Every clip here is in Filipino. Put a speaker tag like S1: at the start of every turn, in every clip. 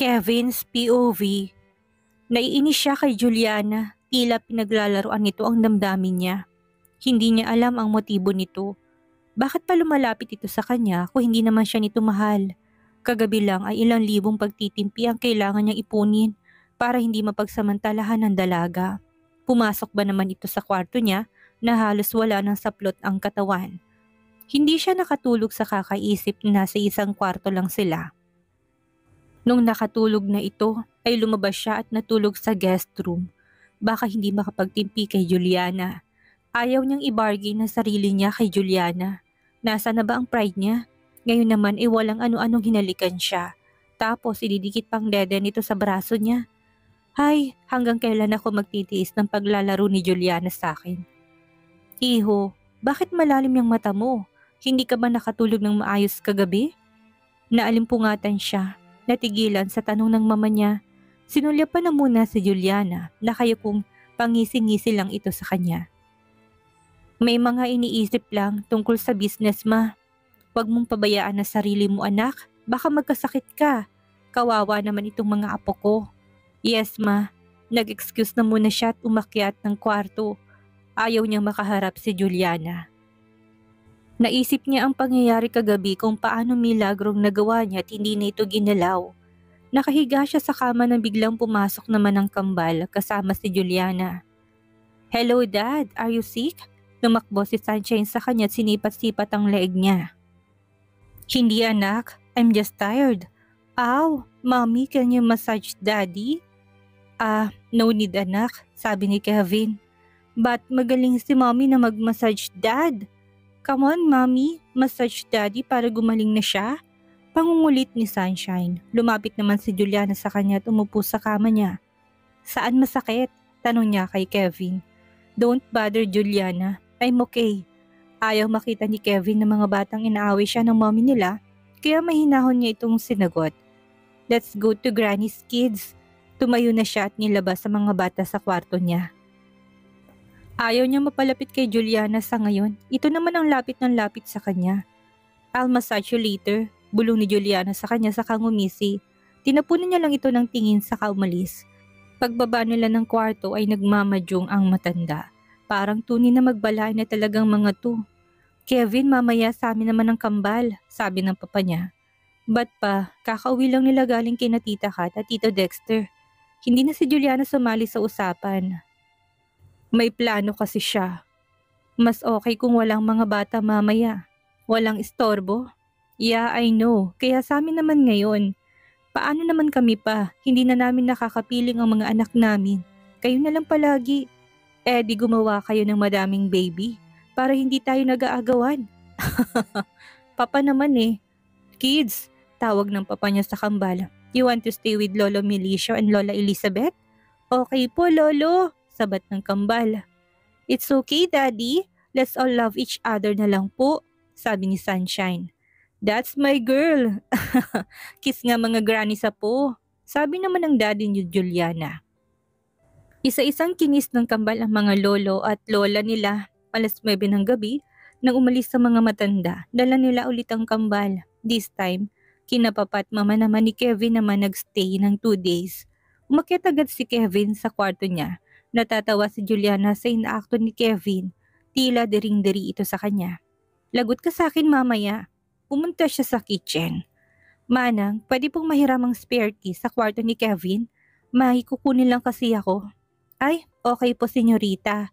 S1: Kevin's POV. Naiinis siya kay Juliana, tila pinaglalaroan nito ang damdamin niya. Hindi niya alam ang motibo nito. Bakit pa lumalapit ito sa kanya kung hindi naman siya nito mahal? Kagabi lang ay ilang libong pagtitimpi ang kailangan niyang ipunin para hindi mapagsamantalahan ng dalaga. Pumasok ba naman ito sa kwarto niya na halos wala ng saplot ang katawan? Hindi siya nakatulog sa kakaisip na nasa isang kwarto lang sila. Nung nakatulog na ito ay lumabas siya at natulog sa guest room. Baka hindi makapagtimpi kay Juliana. Ayaw niyang i-bargain ang sarili niya kay Juliana. Nasa na ba ang pride niya? Ngayon naman ay walang ano-anong hinalikan siya. Tapos ididikit pang dede nito sa braso niya. Hay, hanggang kailan ako magtitiis ng paglalaro ni Juliana sa akin? Iho, bakit malalim yung mata mo? Hindi ka ba nakatulog ng maayos kagabi? Naalimpungatan siya. Natigilan sa tanong ng mama niya. Sinulyapan na muna si Juliana na kaya kung pangisi-ngisi lang ito sa kanya. May mga iniisip lang tungkol sa business, ma. Huwag mong pabayaan na sarili mo, anak. Baka magkasakit ka. Kawawa naman itong mga apo ko. Yes, ma. Nag-excuse na muna siya at umakyat ng kwarto. Ayaw niyang makaharap si Juliana. Naisip niya ang pangyayari kagabi kung paano milagrong nagawa niya at hindi na ito ginalaw. Nakahiga siya sa kama nang biglang pumasok naman ang kambal kasama si Juliana. Hello, Dad. Are you sick? Tumakbo si Sunshine sa kanya at sinipat-sipat ang leeg niya. Hindi, anak. I'm just tired. Ow, Mommy, can you massage Daddy? No need, anak, sabi ni Kevin. But magaling si Mommy na mag-massage Dad. Come on, Mommy, massage Daddy para gumaling na siya. Pangungulit ni Sunshine. Lumapit naman si Juliana sa kanya at umupo sa kama niya. Saan masakit? Tanong niya kay Kevin. Don't bother, Juliana. I'm okay. Ayaw makita ni Kevin na mga batang inaaway siya ng mommy nila, kaya mahinahon niya itong sinagot. Let's go to Granny's kids. Tumayo na siya at nilabas sa mga bata sa kwarto niya. Ayaw niya mapalapit kay Juliana sa ngayon. Ito naman ang lapit ng lapit sa kanya. I'll massage you later, bulong ni Juliana sa kanya sa ngumisi. Tinapunan niya lang ito ng tingin sa umalis. Pagbaba nila ng kwarto ay nagmamadyong ang matanda. Parang tunay na magbalay na talagang mga to. Kevin, mamaya sa amin naman ang kambal, sabi ng papa niya. Ba't pa, kakauwi lang nila galing kina Tita Kat at Tito Dexter. Hindi na si Juliana sumali sa usapan. May plano kasi siya. Mas okay kung walang mga bata mamaya. Walang istorbo. Yeah, I know. Kaya sa amin naman ngayon. Paano naman kami pa? Hindi na namin nakakapiling ang mga anak namin. Kayo na lang palagi. Di gumawa kayo ng madaming baby para hindi tayo nag-aagawan. Papa naman Kids, tawag ng papa niya sa kambal. You want to stay with Lolo Milicio and Lola Elizabeth? Okay po, Lolo, sabat ng kambal. It's okay, Daddy. Let's all love each other na lang po, sabi ni Sunshine. That's my girl. Kiss nga mga granny sa po, sabi naman ng daddy ni Juliana. Isa-isang kinis ng kambal ang mga lolo at lola nila. Alas 9 ng gabi, nang umalis sa mga matanda, dala nila ulit ang kambal. This time, kinapapat mama naman ni Kevin naman nagstay ng 2 days. Umakyat agad si Kevin sa kwarto niya. Natatawa si Juliana sa inaakto ni Kevin. Tila dering-deri ito sa kanya. Lagot ka sa akin mamaya. Pumunta siya sa kitchen. Manang, pwede pong mahiram ang spare key sa kwarto ni Kevin? May kukunin lang kasi ako. Ay, okay po, senyorita.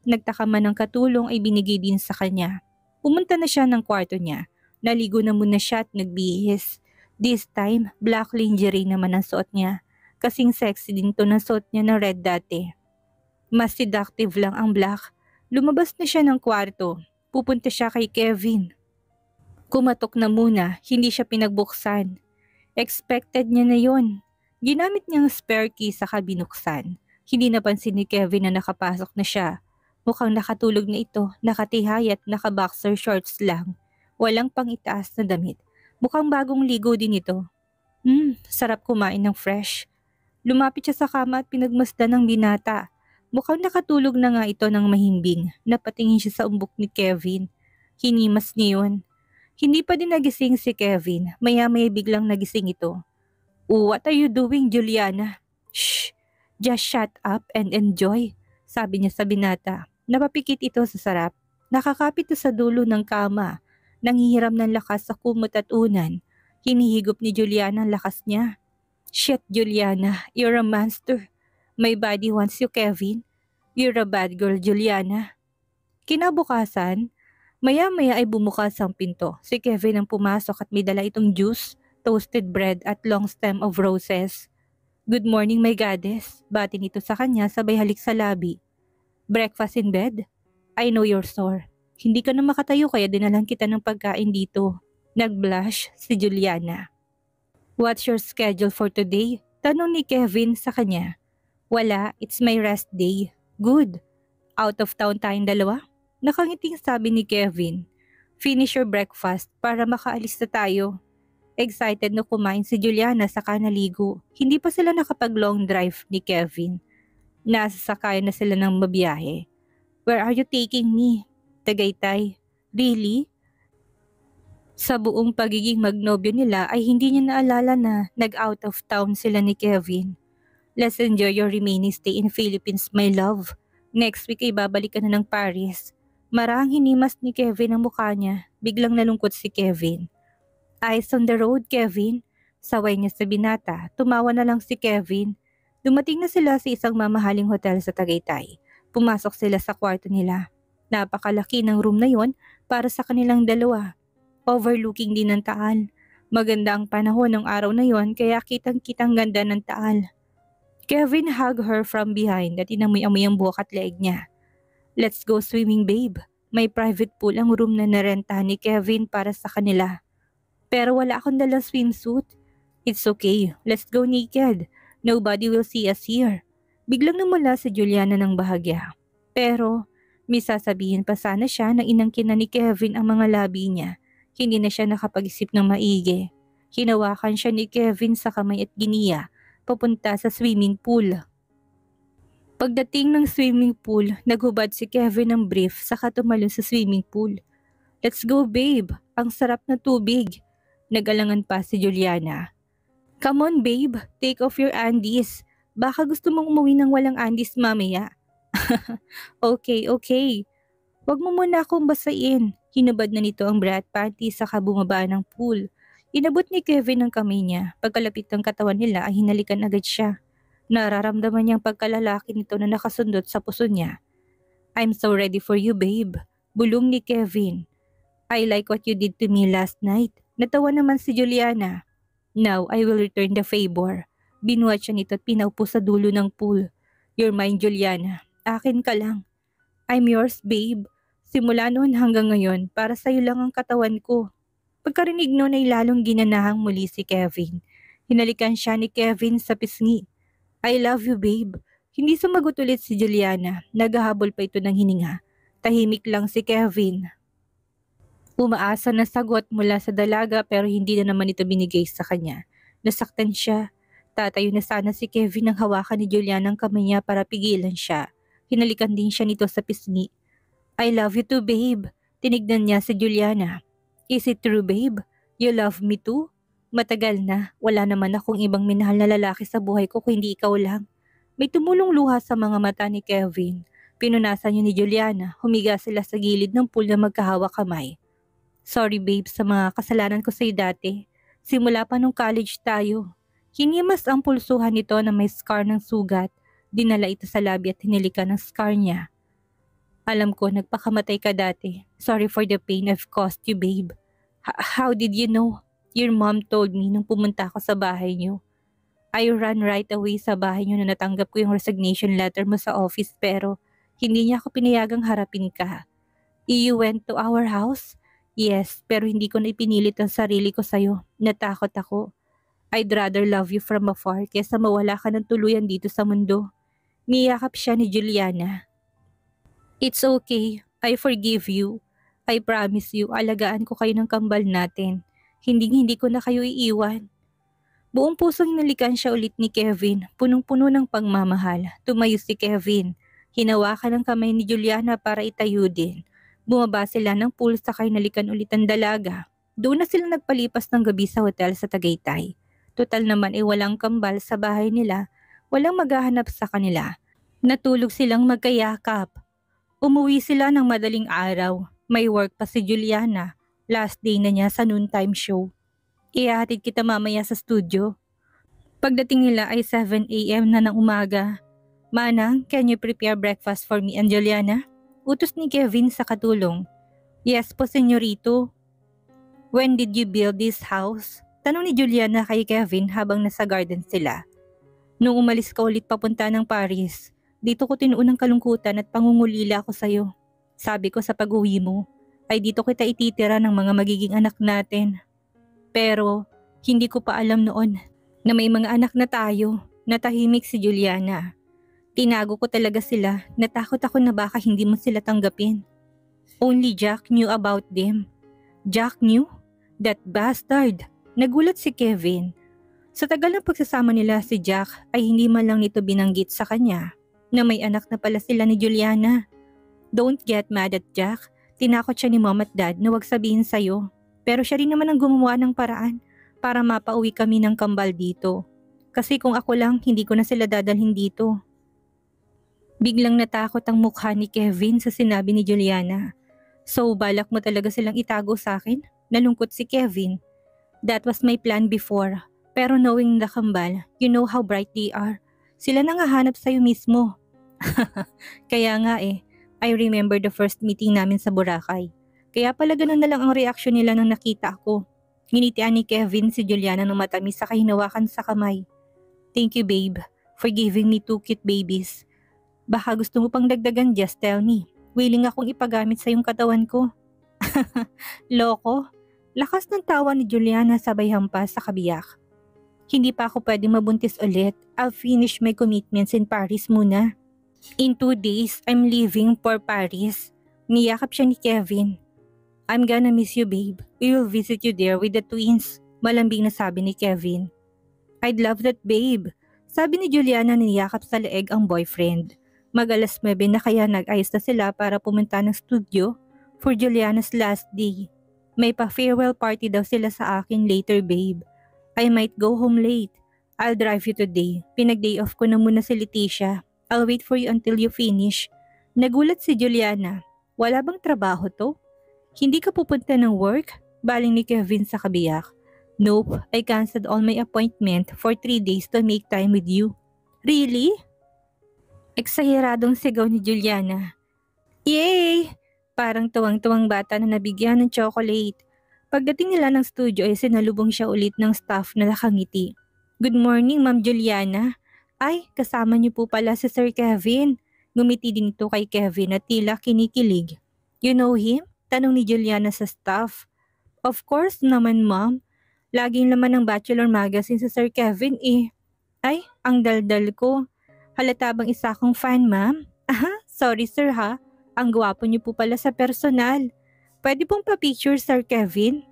S1: Nagtaka man ng katulong ay binigay din sa kanya. Pumunta na siya ng kwarto niya. Naligo na muna siya at nagbihis. This time, black lingerie naman ang suot niya. Kasing sexy din to ng suot niya na red dati. Mas seductive lang ang black. Lumabas na siya ng kwarto. Pupunta siya kay Kevin. Kumatok na muna, hindi siya pinagbuksan. Expected niya na yon. Ginamit niyang spare key sa kabinuksan. Hindi napansin ni Kevin na nakapasok na siya. Mukhang nakatulog na ito, nakatihay at naka-boxer shorts lang. Walang pang-itaas na damit. Mukhang bagong ligo din ito. Sarap kumain ng fresh. Lumapit siya sa kama at pinagmasdan ng binata. Mukhang nakatulog na nga ito ng mahimbing. Napatingin siya sa umbok ni Kevin. Hinimas niya yun. Hindi pa din nagising si Kevin. Maya-maya biglang nagising ito. What are you doing, Juliana? Shh! Just shut up and enjoy, sabi niya sa binata. Napapikit ito sa sarap. Nakakapit ito sa dulo ng kama. Nanghihiram ng lakas sa kumot at unan. Hinihigop ni Juliana ang lakas niya. Shit, Juliana, you're a monster. My body wants you, Kevin. You're a bad girl, Juliana. Kinabukasan, maya-maya ay bumukas ang pinto. Si Kevin ang pumasok at may dala itong juice, toasted bread at long stem of roses. Good morning, my goddess. Bati nito sa kanya sabay halik sa labi. Breakfast in bed? I know you're sore. Hindi ka na makatayo kaya dinalan kita ng pagkain dito. Nag-blush si Juliana. What's your schedule for today? Tanong ni Kevin sa kanya. Wala, it's my rest day. Good. Out of town tayong dalawa? Nakangiting sabi ni Kevin. Finish your breakfast para makaalis na tayo. Excited na kumain si Juliana saka naligo. Hindi pa sila nakapag-long drive ni Kevin. Nasa sakayan na sila ng mabiyahe. Where are you taking me? Tagaytay. Really? Sa buong pagiging magnobyo nila ay hindi niya naalala na nag-out of town sila ni Kevin. Let's enjoy your remaining stay in Philippines, my love. Next week ay babalik ka na ng Paris. Marahang hinimas ni Kevin ang mukha niya. Biglang nalungkot si Kevin. Eyes on the road, Kevin. Saway niya sa binata. Tumawa na lang si Kevin. Dumating na sila sa isang mamahaling hotel sa Tagaytay. Pumasok sila sa kwarto nila. Napakalaki ng room na yon para sa kanilang dalawa. Overlooking din ng Taal. Maganda ang panahon ng araw na yon kaya kitang-kitang ganda ng Taal. Kevin hugged her from behind at inamoy-amoy ang buhok at leeg niya. Let's go swimming, babe. May private pool ang room na narentahan ni Kevin para sa kanila. Pero wala akong dalang swimsuit. It's okay. Let's go naked. Nobody will see us here. Biglang namula si Juliana ng bahagya. Pero may sasabihin pa sana siya na inangkin na ni Kevin ang mga labi niya. Hindi na siya nakapag-isip ng maigi. Hinawakan siya ni Kevin sa kamay at giniya papunta sa swimming pool. Pagdating ng swimming pool, naghubad si Kevin ng brief saka tumalon sa swimming pool. Let's go, babe. Ang sarap na tubig. Nagalangan pa si Juliana. Come on, babe. Take off your undies. Baka gusto mong umuwi ng walang undies mamaya. Okay. Huwag mo muna akong basain. Hinubad na nito ang bra at panty saka bumaba ng pool. Inabot ni Kevin ang kamay niya. Pagkalapit ng katawan nila ay hinalikan agad siya. Nararamdaman niyang pagkalalaki nito na nakasundot sa puso niya. I'm so ready for you, babe. Bulong ni Kevin. I like what you did to me last night. Natawa naman si Juliana. Now I will return the favor. Binuhat siya nito at pinaupo sa dulo ng pool. You're mine, Juliana. Akin ka lang. I'm yours, babe. Simula noon hanggang ngayon, para sa'yo lang ang katawan ko. Pagkarinig noon ay lalong ginanahang muli si Kevin. Hinalikan siya ni Kevin sa pisngi. I love you, babe. Hindi sumagot ulit si Juliana. Naghahabol pa ito ng hininga. Tahimik lang si Kevin. Umaasa na sagot mula sa dalaga pero hindi na naman ito binigay sa kanya. Nasaktan siya. Tatayo na sana si Kevin nang hawakan ni Juliana ang kamay niya para pigilan siya. Hinalikan din siya nito sa pisngi. I love you too, babe. Tinignan niya si Juliana. Is it true, babe? You love me too? Matagal na. Wala naman akong ibang minahal na lalaki sa buhay ko kung hindi ikaw lang. May tumulong luha sa mga mata ni Kevin. Pinunasan niya ni Juliana. Humiga sila sa gilid ng pool na magkahawak kamay. Sorry, babe, sa mga kasalanan ko sa'yo dati. Simula pa nung college tayo. Hinimas ang pulsuhan nito na may scar ng sugat. Dinala ito sa labi at hinilikan ng scar niya. Alam ko, nagpakamatay ka dati. Sorry for the pain I've caused you, babe. How did you know? Your mom told me nung pumunta ako sa bahay niyo. I ran right away sa bahay niyo na natanggap ko yung resignation letter mo sa office pero hindi niya ako pinayagang harapin ka. You went to our house? Yes, pero hindi ko na ipinilit ang sarili ko sa'yo. Natakot ako. I'd rather love you from afar kesa mawala ka ng tuluyan dito sa mundo. Niyakap siya ni Juliana. It's okay. I forgive you. I promise you, alagaan ko kayo ng kambal natin. Hindi ko na kayo iiwan. Buong pusong hinalikan siya ulit ni Kevin, punong-puno ng pagmamahal. Tumayo si Kevin. Hinawakan ang kamay ni Juliana para itayo din. Bumaba sila ng pool sakay hinalikan ulit ang dalaga. Doon na sila nagpalipas ng gabi sa hotel sa Tagaytay. Total naman ay walang kambal sa bahay nila, walang maghahanap sa kanila. Natulog silang magkayakap. Umuwi sila ng madaling araw. May work pa si Juliana. Last day na niya sa noontime show. Ihahatid kita mamaya sa studio. Pagdating nila ay 7 a.m. na ng umaga. Manang, can you prepare breakfast for me and Juliana? Utos ni Kevin sa katulong. Yes po, senyorito. When did you build this house? Tanong ni Juliana kay Kevin habang nasa garden sila. Nung umalis ka ulit papunta ng Paris, dito ko tinuon ng kalungkutan at pangungulila ko sa'yo. Sabi ko sa pag-uwi mo, ay dito kita ititira ng mga magiging anak natin. Pero, hindi ko pa alam noon na may mga anak na tayo. Natahimik si Juliana. Tinago ko talaga sila, natakot ako na baka hindi mo sila tanggapin. Only Jack knew about them. Jack knew? That bastard! Nagulat si Kevin. Sa tagal ng pagsasama nila si Jack ay hindi man lang nito binanggit sa kanya na may anak na pala sila ni Juliana. Don't get mad at Jack. Tinakot siya ni Mom at Dad na wag sabihin sa'yo. Pero siya rin naman ang gumawa ng paraan para mapauwi kami ng kambal dito. Kasi kung ako lang, hindi ko na sila dadalhin dito. Biglang natakot ang mukha ni Kevin sa sinabi ni Juliana. So balak mo talaga silang itago sa akin? Nalungkot si Kevin. That was my plan before. Pero knowing the kambal, you know how bright they are. Sila nang hahanap sa'yo mismo. Kaya nga I remember the first meeting namin sa Boracay. Kaya pala ganun na lang ang reaksyon nila nang nakita ako. Nginitian ni Kevin si Juliana ng matamis sa hinawakan sa kamay. Thank you babe, for giving me 2 cute babies. Baka gusto mo pang dagdagan, just tell me. Willing akong ipagamit sa yung katawan ko. Loko. Lakas ng tawa ni Juliana sabay hampas sa kabiyak. Hindi pa ako pwedeng mabuntis ulit. I'll finish my commitments in Paris muna. In 2 days, I'm leaving for Paris. Niyakap siya ni Kevin. I'm gonna miss you babe. We will visit you there with the twins. Malambing na sabi ni Kevin. I'd love that babe. Sabi ni Juliana na niyakap sa leeg ang boyfriend. Mag-alas 9 na kaya nag-ayos na sila para pumunta ng studio for Juliana's last day. May pa-farewell party daw sila sa akin later babe. I might go home late. I'll drive you today. Pinag-day off ko na muna si Leticia. I'll wait for you until you finish. Nagulat si Juliana. Wala bang trabaho to? Hindi ka pupunta ng work? Baling ni Kevin sa kabiyak. Nope, I canceled all my appointment for 3 days to make time with you. Really? Eksageradong sigaw ni Juliana. Yay! Parang tuwang-tuwang bata na nabigyan ng chocolate. Pagdating nila ng studio ay sinalubong siya ulit ng staff na nakangiti. Good morning, Ma'am Juliana. Ay, kasama niyo po pala si Sir Kevin. Ngumiti din ito kay Kevin at tila kinikilig. You know him? Tanong ni Juliana sa staff. Of course naman, Ma'am. Laging laman ng Bachelor magazine si Sir Kevin Ay, ang daldal ko. Halata bang isa akong fan, Ma'am? Aha, sorry sir ha. Ang gwapo niyo po pala sa personal. Pwede pong pa-picture, Sir Kevin?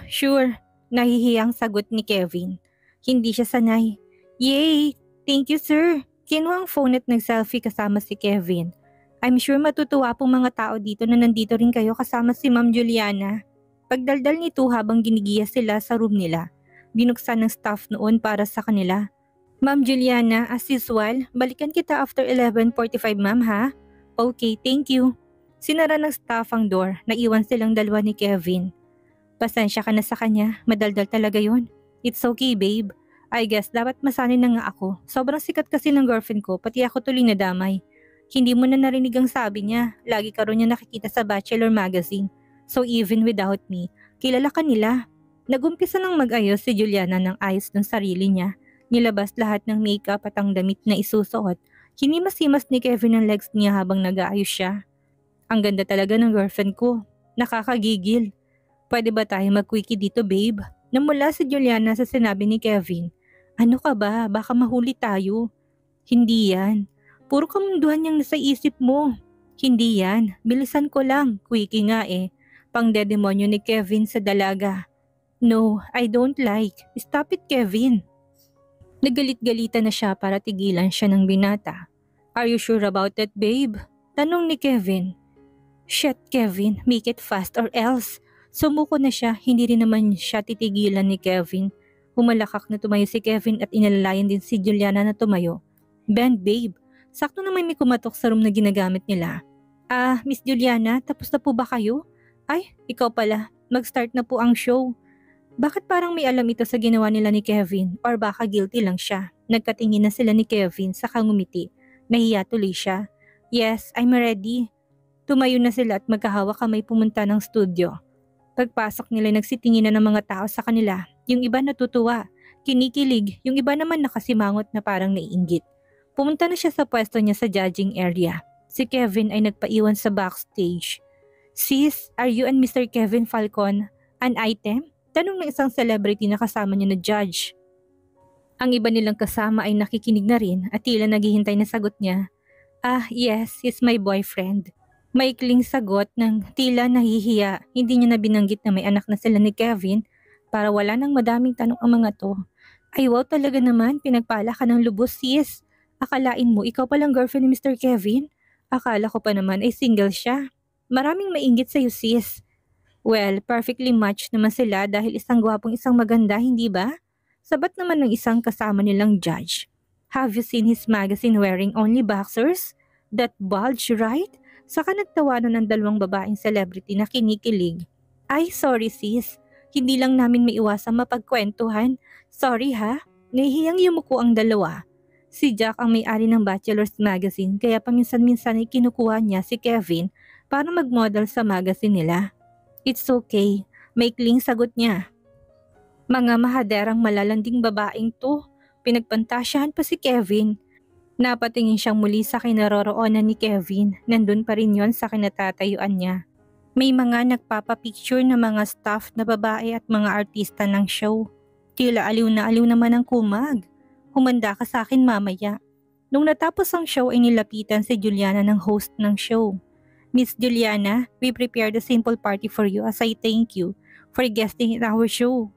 S1: Sure. Nahihiyang sagot ni Kevin. Hindi siya sanay. Yay! Thank you, sir. Kinuha ang phone at nag-selfie kasama si Kevin. I'm sure matutuwa pong mga tao dito na nandito rin kayo kasama si Ma'am Juliana. Pagdaldal nito habang ginigiya sila sa room nila, binuksan ng staff noon para sa kanila. Ma'am Juliana, as usual, balikan kita after 11:45 ma'am ha? Okay, thank you. Sinara ng staff ang door, naiwan silang dalawa ni Kevin. Pasensya ka na sa kanya, madaldal talaga yun. It's okay babe. I guess dapat masanay na nga ako. Sobrang sikat kasi ng girlfriend ko, pati ako tuloy nadamay. Hindi mo na narinig ang sabi niya, lagi ka rin niya nakikita sa Bachelor magazine. So even without me, kilala ka nila. Nagumpisa nang mag-ayos si Juliana ng ayos ng sarili niya. Nilabas lahat ng makeup at ang damit na isusuot. Hinimas-himas ni Kevin ang legs niya habang nag-aayos siya. Ang ganda talaga ng girlfriend ko. Nakakagigil. Pwede ba tayo mag-quickie dito babe? Namula si Juliana sa sinabi ni Kevin. Ano ka ba? Baka mahuli tayo. Hindi yan. Puro kamunduhan yung nasa isip mo. Hindi yan. Bilisan ko lang. Quickie nga Pangdedemonyo ni Kevin sa dalaga. No, I don't like. Stop it, Kevin. Nagalit-galitan na siya para tigilan siya ng binata. Are you sure about that, babe? Tanong ni Kevin. Shit, Kevin. Make it fast or else. Sumuko na siya. Hindi rin naman siya titigilan ni Kevin. Humalakak na tumayo si Kevin at inalalayan din si Juliana na tumayo. Ben, babe, sakto naman may kumatok sa room na ginagamit nila. Miss Juliana, tapos na po ba kayo? Ay, ikaw pala, mag-start na po ang show. Bakit parang may alam ito sa ginawa nila ni Kevin or baka guilty lang siya? Nagkatingin na sila ni Kevin sa ngumiti. Nahiya tuloy siya. Yes, I'm ready. Tumayo na sila at magkahawak kamay pumunta ng studio. Pagpasok nila nagsitingin na ng mga tao sa kanila. Yung iba natutuwa, kinikilig, yung iba naman nakasimangot na parang naiinggit. Pumunta na siya sa pwesto niya sa judging area. Si Kevin ay nagpaiwan sa backstage. Sis, are you and Mr. Kevin Falcon an item? Tanong ng isang celebrity na kasama niya na judge. Ang iba nilang kasama ay nakikinig na rin at tila naghihintay na sagot niya. Yes, he's my boyfriend. Maikling sagot ng tila nahihiya, hindi niya na binanggit na may anak na sila ni Kevin para wala nang madaming tanong ang mga to. Ay wow, talaga naman, pinagpala ka ng lubos sis. Akalain mo ikaw palang girlfriend ni Mr. Kevin? Akala ko pa naman ay single siya. Maraming mainggit sa'yo sis. Well, perfectly matched naman sila dahil isang gwapong isang maganda, hindi ba? Sabat naman ng isang kasama nilang judge. Have you seen his magazine wearing only boxers? That bulge, right? Saka nagtawanan ng dalawang babaeng celebrity na kinikilig. Ay, sorry sis. Hindi lang namin maiwasang mapagkwentuhan. Sorry ha. Nahihiyang yumuko ang dalawa. Si Jack ang may-ari ng Bachelor's Magazine kaya paminsan-minsan ay kinukuha niya si Kevin para mag-model sa magazine nila. It's okay. Maikling sagot niya. Mga mahaderang malalanding babaeng to. Pinagpantasyahan pa si Kevin. Napatingin siyang muli sa kinaroroonan ni Kevin. Nandun pa rin yon sa kinatatayuan niya. May mga nagpapapicture na mga staff na babae at mga artista ng show. Tila aliw na aliw naman ang kumag. Humanda ka sa akin mamaya. Nung natapos ang show ay nilapitan si Juliana ng host ng show. Miss Juliana, we prepared a simple party for you as I thank you for guesting in our show.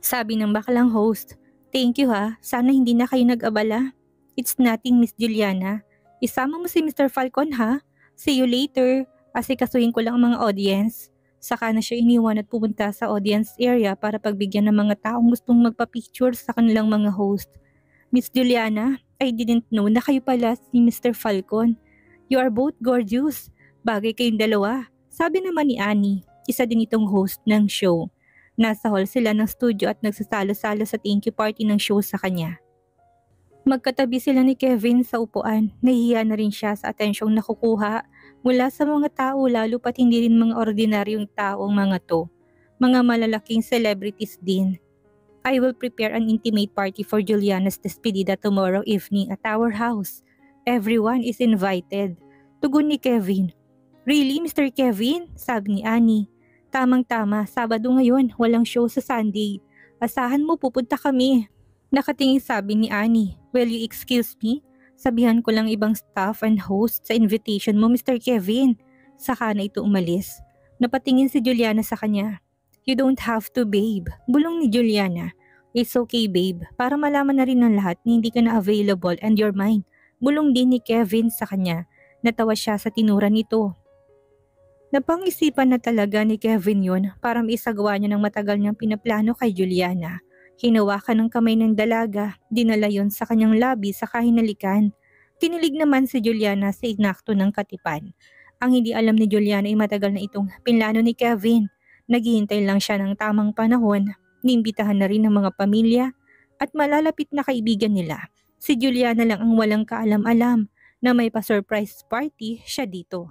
S1: Sabi ng baklang host, thank you ha, sana hindi na kayo nag-abala. It's nothing, Miss Juliana. Isama mo si Mr. Falcon ha. See you later. Asikasuhin ko lang ang mga audience. Saka na siya iniwan at pumunta sa audience area para pagbigyan ng mga taong gustong magpa-picture sa kanilang mga host. Miss Juliana, I didn't know na kayo pala si Mr. Falcon. You are both gorgeous. Bagay kayong dalawa. Sabi naman ni Annie, isa din itong host ng show. Nasa hall sila ng studio at nagsasalo-salo sa thank you party ng show sa kanya. Magkatabi sila ni Kevin sa upuan. Nahihiya na rin siya sa atensyong nakukuha mula sa mga tao lalo pat hindi rin mga ordinaryong taong mga to. Mga malalaking celebrities din. I will prepare an intimate party for Juliana's despedida tomorrow evening at our house. Everyone is invited. Tugon ni Kevin. Really, Mr. Kevin? Sabi ni Annie. Tamang-tama, Sabado ngayon, walang show sa Sunday. Asahan mo pupunta kami. Nakatingin sabi ni Annie. Will you excuse me? Sabihan ko lang ibang staff and host sa invitation mo, Mr. Kevin. Saka na ito umalis. Napatingin si Juliana sa kanya. You don't have to, babe. Bulong ni Juliana. It's okay, babe. Para malaman na rin ng lahat na hindi ka na available and you're mine. Bulong din ni Kevin sa kanya. Natawa siya sa tinura nito. Napang-isipan na talaga ni Kevin yun para maisagawa niya ng matagal niyang pinaplano kay Juliana. Hinawakan ng kamay ng dalaga, dinala yon sa kanyang labi sa kahinalikan. Tinilig naman si Juliana sa inakto ng katipan. Ang hindi alam ni Juliana ay matagal na itong pinlano ni Kevin. Naghihintay lang siya ng tamang panahon, niimbitahan na rin ng mga pamilya at malalapit na kaibigan nila. Si Juliana lang ang walang kaalam-alam na may pa-surprise party siya dito.